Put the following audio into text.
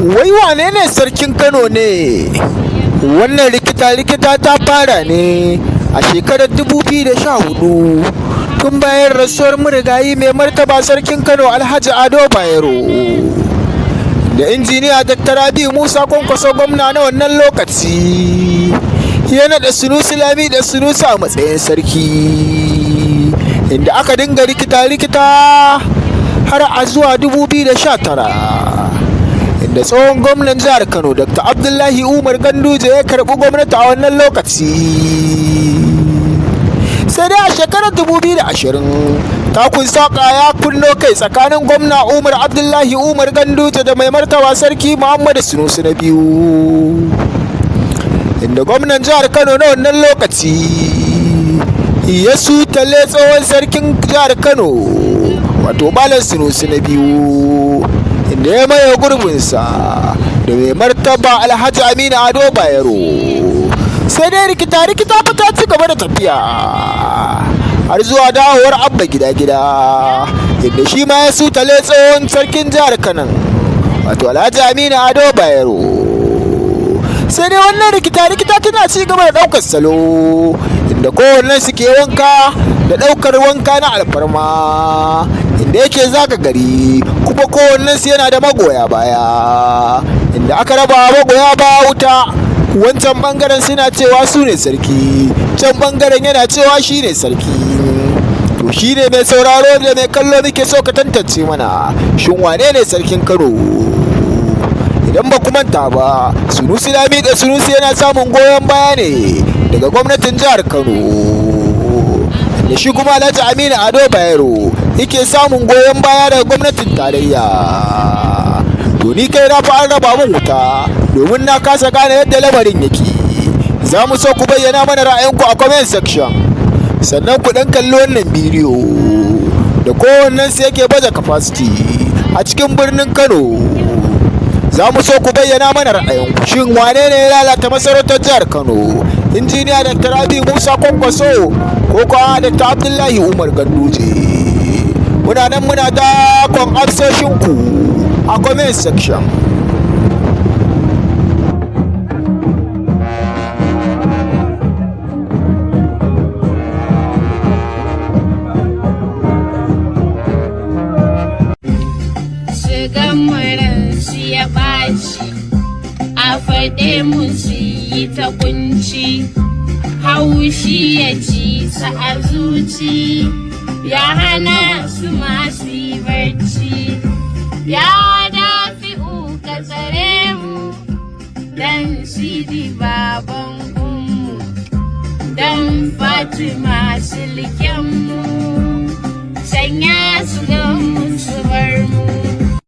Wai wane ne sarkin Kano ne? Wannan rikita ta fara ne a shekarar 2014 tun bayan rasuwar marigayi mai martaba sarkin Kano Alhaji Ado Bayero da injiniya Dr. Rabi Musa Kwankwaso gwamna na wannan lokaci ya naɗa Sunusi Lami da Sunusi a matsayin sarki, inda aka dinga rikita har a zuwa 2019 inda tsohon gwamnan jihar Kano Dr. Abdullahi Umar Ganduje ya karɓi gwamnati a wannan lokaci. Sai dai a shekarar 2020 takun saƙa ya kunno kai tsakanin gwamna Umar Abdullahi Umar Ganduje da mai martaba sarki Muhammadu Sunusi na biyu, inda gwamnan jihar Kano na wannan lokaci ya sutale tsohon sarkin jihar Kano wato Malam Sunusi na biyu, inda ya maye gurbinsa da mai martaba Alhaji Aminu Ado Bayero. Sai dai rikita ta ci gaba da tafiya har zuwa dawowar Abba gida inda shi ma ya sutale tsohon sarkin jihar Kano wato Alhaji Aminu Ado Bayero. Sai dai wannan rikita tana ci gaba da ɗaukar salo, inda kowannen su ke wanka da ɗaukar wanka na alfarma, inda yake zaga gari kuma kowannen su yana da magoya baya, inda aka raba magoya baya wuta. Wancan bangaren suna cewa su ne sarki, can bangaren yana cewa shi ne sarki. To shi ne mai sauraro da mai kallo muke so ka tantance mana, shin wane ne sarkin Kano? Idan ba ku manta ba, Sunusi Lami da Sunusi yana samun goyon baya ne daga gwamnatin jihar Kano, da shi kuma Alhaji Aminu Ado Bayero yake samun goyon baya daga gwamnatin tarayya. To ni kai na fa an raba mun wuta domin na kasa gane yadda lamarin yake. Za mu so ku bayyana mana ra'ayinku a comment section, sannan ku dan kalli wannan bidiyo da kowannen su yake baje capacity a cikin birnin Kano. Za mu so ku bayyana mana ra'ayinku, shin wane ne ya lalata masarautar jihar Kano, injiniya Dr. Rabi Musa Kwankwaso ko kuwa Dr. Abdullahi Umar Ganduje? Muna nan muna dakon amsoshinku a comment section. Shigan muran shi ya ɓaci, a faɗe mu su yi ta kunci, haushi ya ci sa a zuci, ya hana su masu yi barci. Ya Dafi'u ka tsare mu, dan Sidi baban ummu, dan Fatima silken